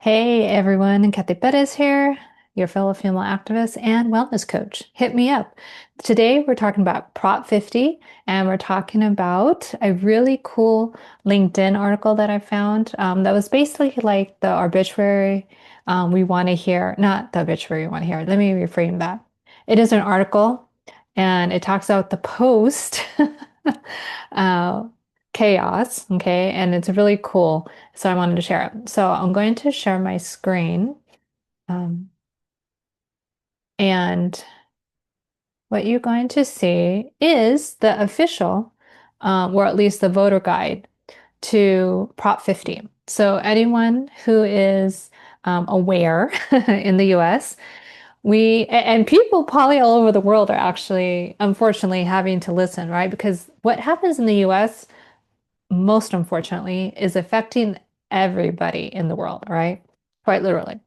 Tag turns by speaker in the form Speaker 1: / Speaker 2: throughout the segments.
Speaker 1: Hey everyone, Cathy here, your fellow female activist and wellness coach. Hit me up. Today we're talking about Prop 50 and we're talking about a really cool LinkedIn article that I found that was basically like the obituary we want to hear, not the obituary we want to hear. Let me reframe that. It is an article and it talks about the post uh, chaos, okay, and it's really cool. So I wanted to share it. So I'm going to share my screen. Um, and what you're going to see is the official, or at least the voter guide to Prop 50. So anyone who is aware in the US, and people probably all over the world are actually, unfortunately, having to listen, right? Because what happens in the US, most unfortunately, is affecting everybody in the world, right? Quite literally.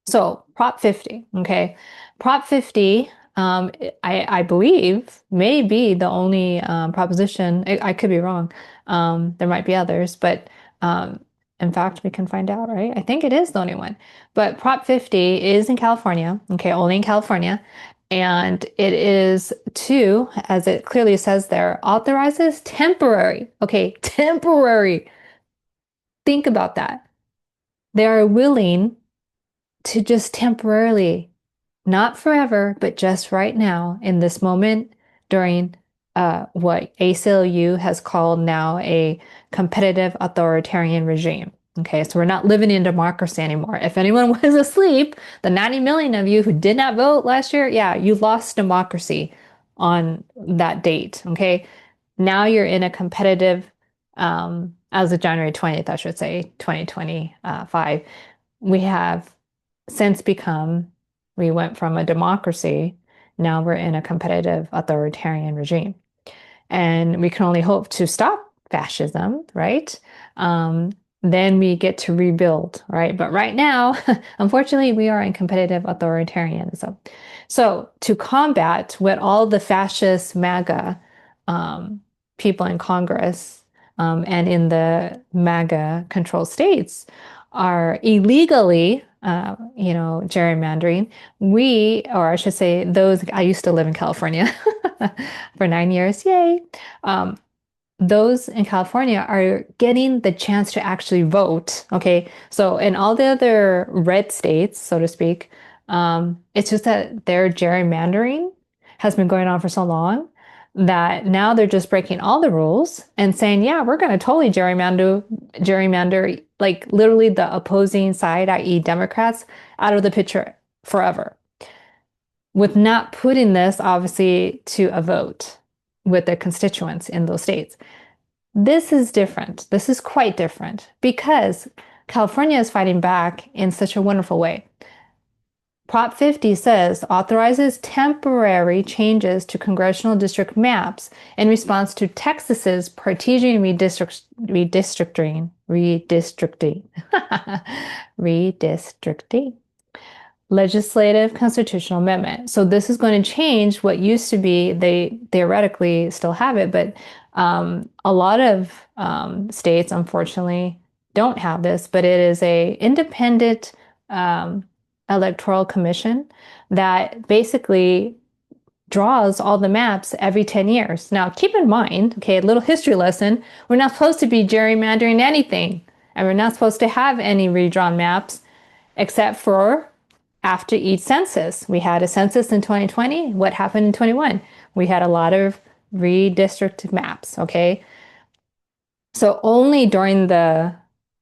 Speaker 1: So Prop 50, okay. Prop 50, I believe may be the only proposition. I could be wrong. There might be others, but in fact, we can find out, right? I think it is the only one. But Prop 50 is in California, okay, only in California. And it is to, as it clearly says there, authorizes temporary, okay, temporary. Think about that. They are willing to just temporarily, not forever, but just right now in this moment during what ACLU has called now a competitive authoritarian regime. Okay, so we're not living in democracy anymore. If anyone was asleep, the 90 million of you who did not vote last year, yeah, you lost democracy on that date. Okay, now you're in a competitive, as of January 20th, I should say, 2025, we have since become, we went from a democracy, now we're in a competitive authoritarian regime. And we can only hope to stop fascism, right? Um, then we get to rebuild, right? But right now, unfortunately, we are in competitive authoritarianism. So to combat what all the fascist MAGA people in Congress and in the MAGA controlled states are illegally, gerrymandering. Or I should say, those, I used to live in California for 9 years, yay. Um, those in California are getting the chance to actually vote. Okay. So in all the other red states, so to speak, it's just that their gerrymandering has been going on for so long that now they're just breaking all the rules and saying, yeah, we're going to totally gerrymander, like literally the opposing side, i.e. Democrats, out of the picture forever, with not putting this obviously to a vote with the constituents in those states. This is different. This is quite different because California is fighting back in such a wonderful way. Prop 50 says authorizes temporary changes to congressional district maps in response to Texas's partition redistricting legislative constitutional amendment. So this is going to change what used to be, they theoretically still have it, but a lot of states, unfortunately, don't have this, but it is a independent electoral commission that basically draws all the maps every 10 years. Now, keep in mind, okay, a little history lesson, we're not supposed to be gerrymandering anything, and we're not supposed to have any redrawn maps except for after each census. We had a census in 2020. What happened in 21? We had a lot of redistricted maps, okay? So only during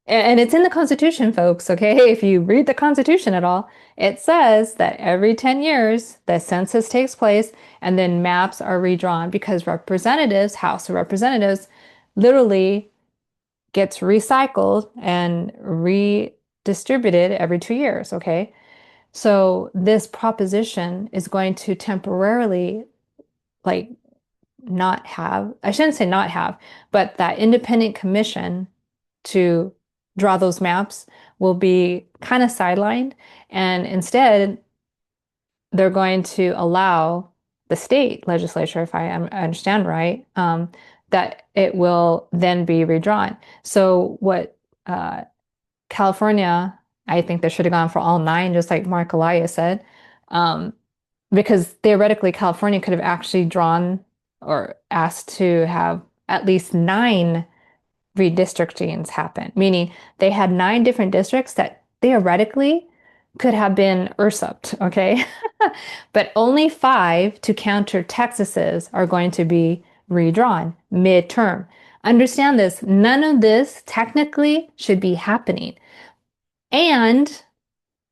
Speaker 1: and it's in the Constitution, folks, okay? If you read the Constitution at all, it says that every 10 years the census takes place and then maps are redrawn because representatives, House of Representatives, literally gets recycled and redistributed every 2 years, okay? So this proposition is going to temporarily, like, not have, I shouldn't say not have, but that independent commission to draw those maps will be kind of sidelined. And instead, they're going to allow the state legislature, if I understand right, that it will then be redrawn. So what California I think they should have gone for all nine, just like Mark Elias said. Um, because theoretically, California could have actually drawn or asked to have at least nine redistrictings happen, meaning they had nine different districts that theoretically could have been usurped, okay? But only five to counter Texas's are going to be redrawn midterm. Understand this, none of this technically should be happening. And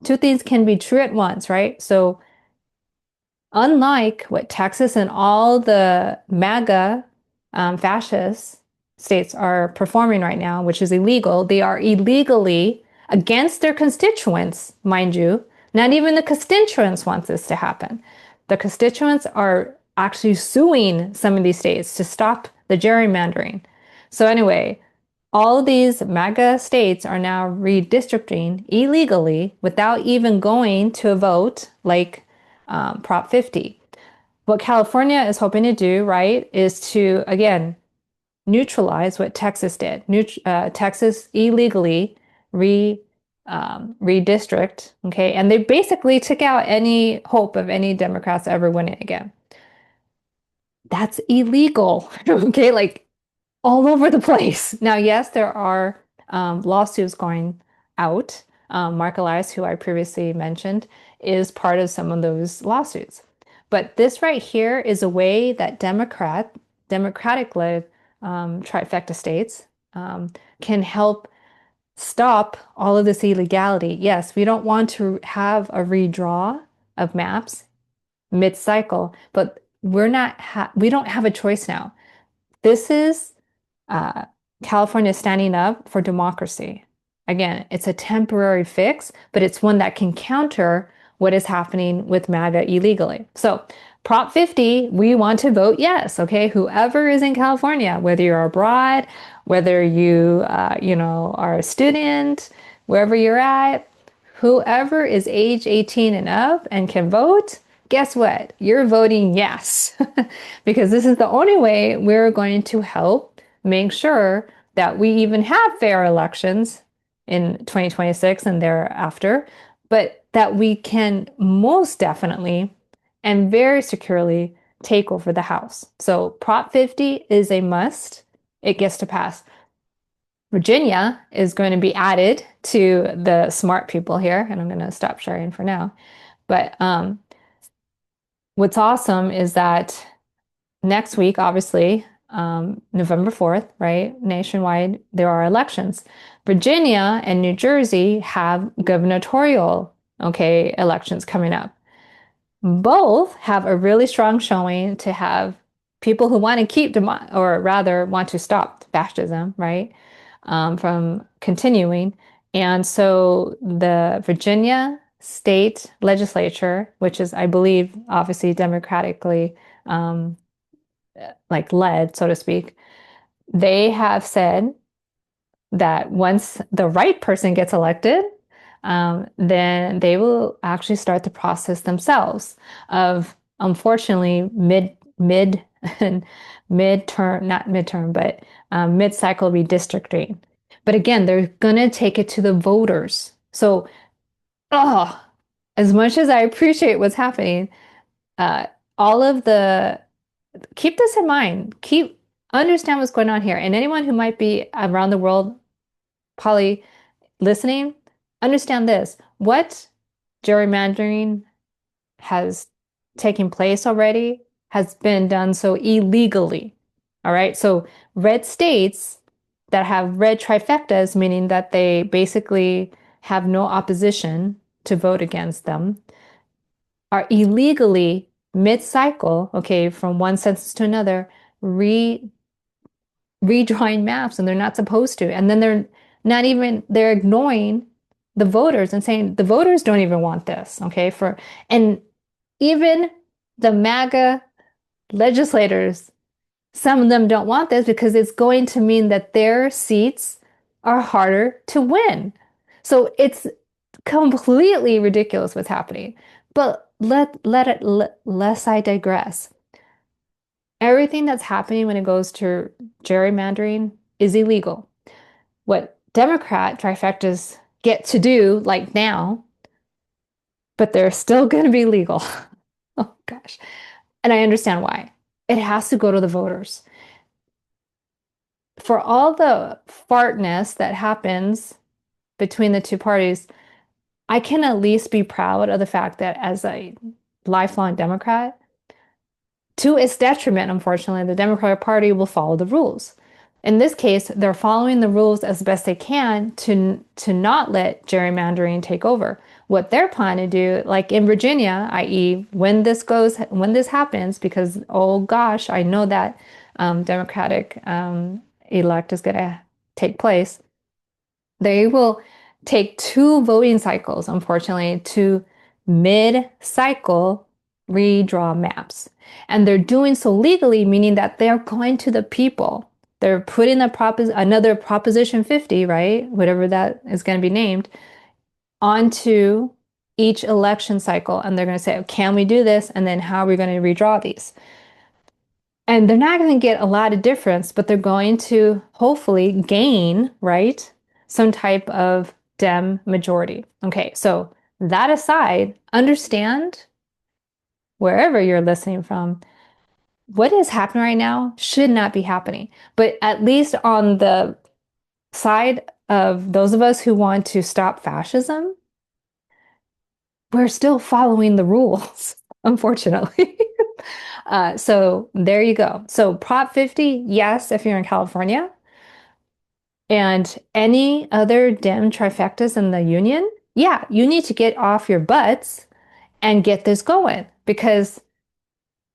Speaker 1: two things can be true at once, right? So unlike what Texas and all the MAGA fascist states are performing right now, which is illegal, they are illegally against their constituents, mind you. Not even the constituents want this to happen. The constituents are actually suing some of these states to stop the gerrymandering. So, anyway, all these MAGA states are now redistricting illegally without even going to a vote like Prop 50. What California is hoping to do, right, is to, again, neutralize what Texas did. Texas illegally re redistrict, okay, and they basically took out any hope of any Democrats ever winning again. That's illegal, okay, like all over the place. Now, yes, there are lawsuits going out. Mark Elias, who I previously mentioned, is part of some of those lawsuits. But this right here is a way that Democratic-led trifecta states can help stop all of this illegality. Yes, we don't want to have a redraw of maps mid-cycle, but we don't have a choice now. This is uh, California standing up for democracy. Again, it's a temporary fix, but it's one that can counter what is happening with MAGA illegally. So, Prop 50, we want to vote yes. Okay, whoever is in California, whether you're abroad, whether you are a student, wherever you're at, whoever is age 18 and up and can vote, guess what? You're voting yes, because this is the only way we're going to help make sure that we even have fair elections in 2026 and thereafter, but that we can most definitely and very securely take over the House. So Prop 50 is a must. It gets to pass. Virginia is going to be added to the smart people here, and I'm going to stop sharing for now. But what's awesome is that next week, obviously, November 4th, right? Nationwide, there are elections. Virginia and New Jersey have gubernatorial, okay, elections coming up. Both have a really strong showing to have people who want to keep, or rather want to stop fascism, right, from continuing. And so the Virginia state legislature, which is, I believe, obviously democratically like led, so to speak, they have said that once the right person gets elected, then they will actually start the process themselves of, unfortunately, midterm, not midterm, but mid-cycle redistricting. But again, they're gonna take it to the voters. So, oh, as much as I appreciate what's happening, uh, all of the keep this in mind. Understand what's going on here. And anyone who might be around the world, probably listening, understand this. What gerrymandering has taken place already has been done so illegally. All right. So red states that have red trifectas, meaning that they basically have no opposition to vote against them, are illegally mid-cycle, okay, from one census to another, redrawing maps, and they're not supposed to. And then they're ignoring the voters and saying the voters don't even want this, okay? And even the MAGA legislators, some of them don't want this because it's going to mean that their seats are harder to win. So it's completely ridiculous what's happening. But lest I digress. Everything that's happening when it goes to gerrymandering is illegal. What Democrat trifectas get to do like now, but they're still going to be legal. Oh gosh. And I understand why. It has to go to the voters. For all the fartness that happens between the two parties, I can at least be proud of the fact that as a lifelong Democrat, to its detriment, unfortunately, the Democratic Party will follow the rules. In this case, they're following the rules as best they can to not let gerrymandering take over. What they're planning to do, like in Virginia, i.e., when this happens, because oh gosh, I know that Democratic elect is going to take place. They will take two voting cycles, unfortunately, to mid-cycle redraw maps. And they're doing so legally, meaning that they're going to the people. They're putting another Proposition 50, right? Whatever that is going to be named, onto each election cycle. And they're going to say, can we do this? And then how are we going to redraw these? And they're not going to get a lot of difference, but they're going to hopefully gain, right, some type of Dem majority. Okay, so that aside, understand wherever you're listening from, what is happening right now should not be happening. But at least on the side of those of us who want to stop fascism, we're still following the rules, unfortunately. So there you go. So Prop 50, yes, if you're in California, and any other Dem trifectas in the union, yeah, you need to get off your butts and get this going. Because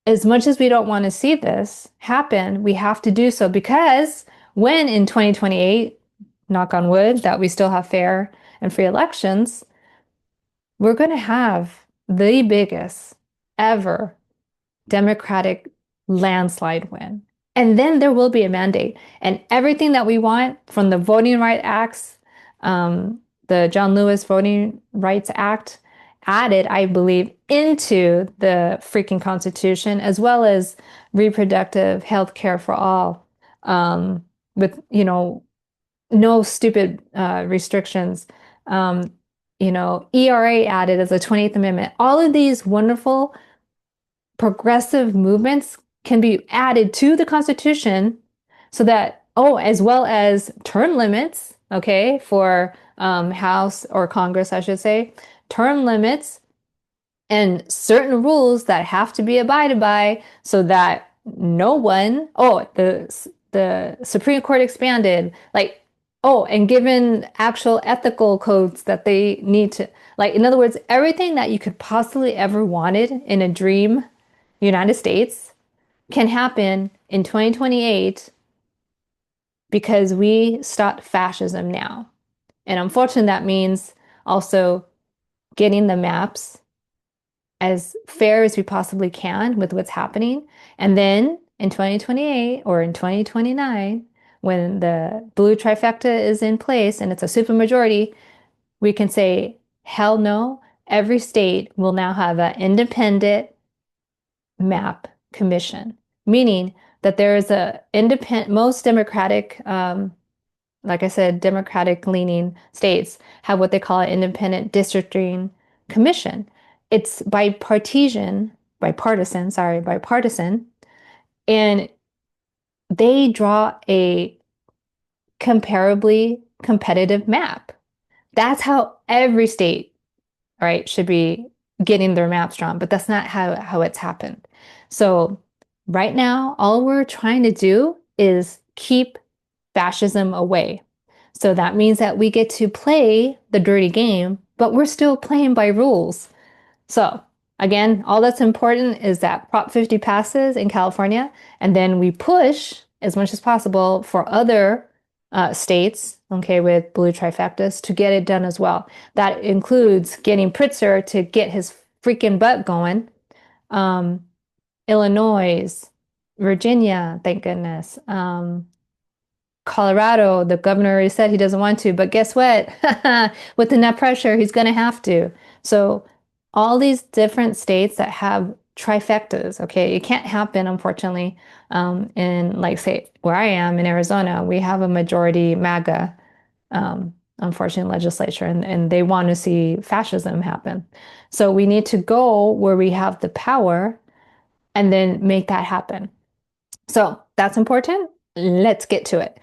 Speaker 1: as much as we don't want to see this happen, we have to do so because when in 2028, knock on wood, that we still have fair and free elections, we're going to have the biggest ever Democratic landslide win. And then there will be a mandate. And everything that we want from the Voting Rights Acts, the John Lewis Voting Rights Act, added, I believe, into the freaking Constitution, as well as reproductive health care for all, with, no stupid restrictions. ERA added as a 28th Amendment. All of these wonderful progressive movements can be added to the Constitution so that, oh, as well as term limits, okay, for House or Congress, I should say, term limits and certain rules that have to be abided by so that no one, oh, the Supreme Court expanded, like, oh, and given actual ethical codes that they need to, like, in other words, everything that you could possibly ever wanted in a dream United States can happen in 2028 because we stopped fascism now. And unfortunately, that means also getting the maps as fair as we possibly can with what's happening. And then in 2028 or in 2029, when the blue trifecta is in place and it's a supermajority, we can say, hell no, every state will now have an independent map commission, meaning that there is a independent, most democratic, like I said, democratic leaning states have what they call an independent districting commission. It's bipartisan, and they draw a comparably competitive map. That's how every state, right, should be getting their maps drawn, but that's not how it's happened. So right now, all we're trying to do is keep fascism away. So that means that we get to play the dirty game, but we're still playing by rules. So again, all that's important is that Prop 50 passes in California, and then we push as much as possible for other states, okay, with blue trifectas to get it done as well. That includes getting Pritzker to get his freaking butt going. Illinois, Virginia, thank goodness. Colorado, the governor already said he doesn't want to, but guess what? With enough pressure, he's going to have to. So all these different states that have trifectas, okay, it can't happen, unfortunately. In, like, say, where I am in Arizona, we have a majority MAGA unfortunately, legislature, and they want to see fascism happen. So we need to go where we have the power and then make that happen. So that's important. Let's get to it.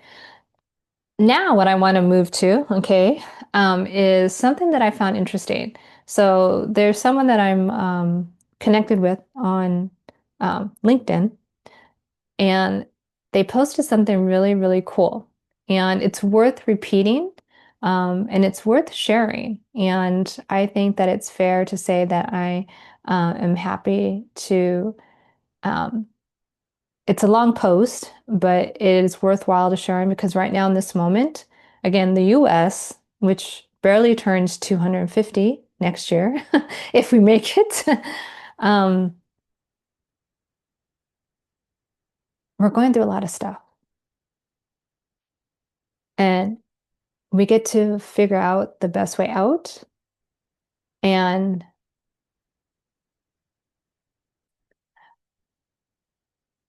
Speaker 1: Now, what I want to move to, okay, is something that I found interesting. So there's someone that I'm connected with on LinkedIn, and they posted something really, really cool. And it's worth repeating, and it's worth sharing. And I think that it's fair to say that I am happy to um, it's a long post, but it is worthwhile to share because right now in this moment, again, the US, which barely turns 250 next year, if we make it, um, we're going through a lot of stuff. And we get to figure out the best way out. And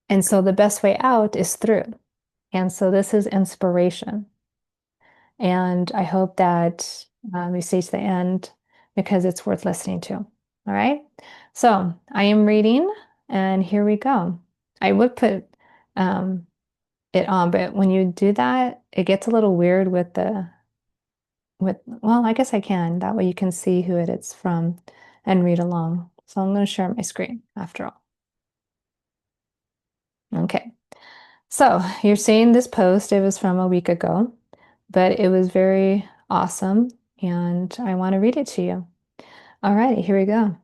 Speaker 1: and so the best way out is through. And so this is inspiration. And I hope that we stay to the end because it's worth listening to. All right. So I am reading, and here we go. I would put um, it on, but when you do that, it gets a little weird well, I guess I can. That way you can see who it's from and read along. So I'm going to share my screen after all. Okay. So you're seeing this post. It was from a week ago, but it was very awesome, and I want to read it to you. All righty, here we go.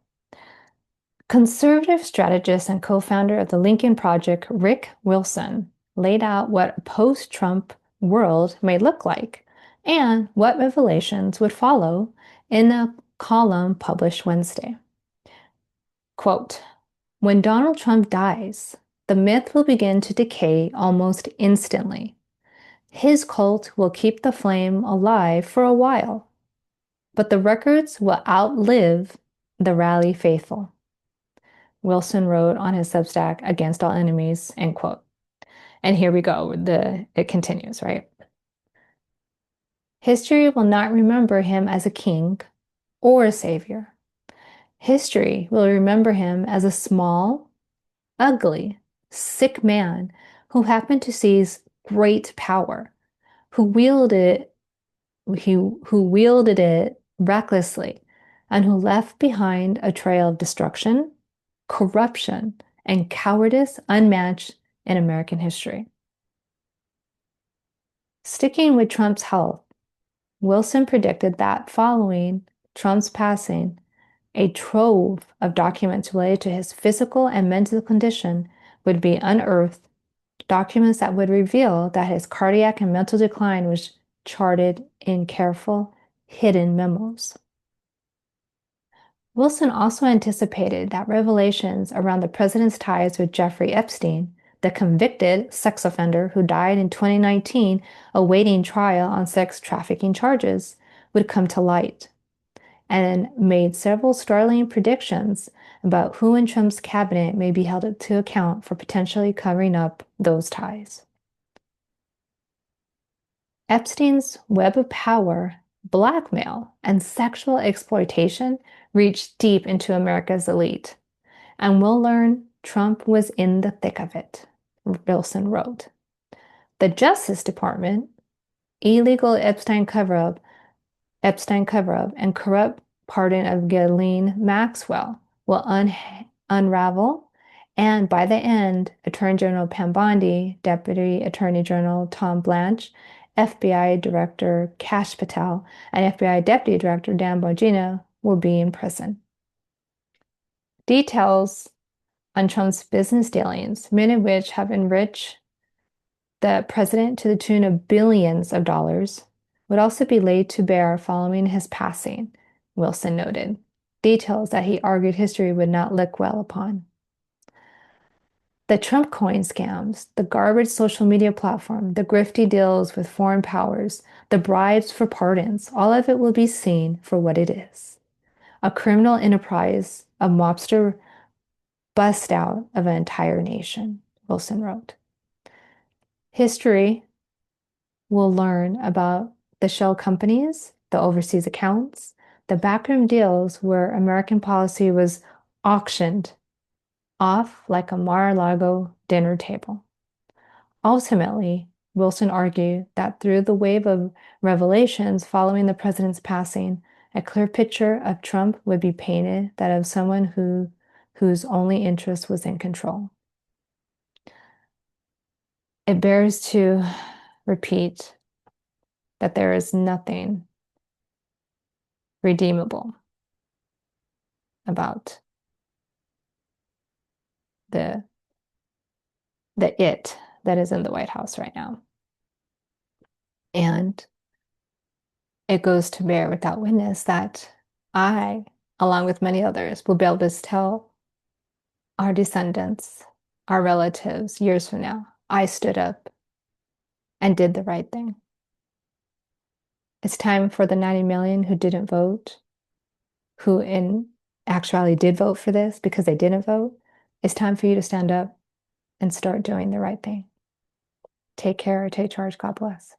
Speaker 1: Conservative strategist and co-founder of the Lincoln Project, Rick Wilson, laid out what a post-Trump world may look like and what revelations would follow in a column published Wednesday. Quote, when Donald Trump dies, the myth will begin to decay almost instantly. His cult will keep the flame alive for a while, but the records will outlive the rally faithful. Wilson wrote on his Substack, Against All Enemies, end quote. And here we go. It continues, right? History will not remember him as a king or a savior. History will remember him as a small, ugly, sick man who happened to seize great power, who wielded who wielded it recklessly, and who left behind a trail of destruction, corruption, and cowardice unmatched in American history. Sticking with Trump's health, Wilson predicted that following Trump's passing, a trove of documents related to his physical and mental condition would be unearthed, documents that would reveal that his cardiac and mental decline was charted in careful, hidden memos. Wilson also anticipated that revelations around the president's ties with Jeffrey Epstein, the convicted sex offender who died in 2019 awaiting trial on sex trafficking charges, would come to light, and made several startling predictions about who in Trump's cabinet may be held to account for potentially covering up those ties. Epstein's web of power, blackmail, and sexual exploitation reached deep into America's elite, and we'll learn Trump was in the thick of it, Wilson wrote. The Justice Department, illegal Epstein cover-up, and corrupt pardon of Ghislaine Maxwell will unravel, and by the end, Attorney General Pam Bondi, Deputy Attorney General Tom Blanche, FBI Director Kash Patel, and FBI Deputy Director Dan Bongino will be in prison. Details on Trump's business dealings, many of which have enriched the president to the tune of billions of dollars, would also be laid to bear following his passing, Wilson noted. Details that he argued history would not look well upon. The Trump coin scams, the garbage social media platform, the grifty deals with foreign powers, the bribes for pardons, all of it will be seen for what it is. A criminal enterprise, a mobster bust out of an entire nation, Wilson wrote. History will learn about the shell companies, the overseas accounts, the backroom deals where American policy was auctioned off like a Mar-a-Lago dinner table. Ultimately, Wilson argued that through the wave of revelations following the president's passing, a clear picture of Trump would be painted, that of someone whose only interest was in control. It bears to repeat that there is nothing redeemable about the it that is in the White House right now. And it goes to bear without witness that I, along with many others, will be able to tell our descendants, our relatives, years from now, I stood up and did the right thing. It's time for the 90 million who didn't vote, who in actuality did vote for this because they didn't vote. It's time for you to stand up and start doing the right thing. Take care, take charge. God bless.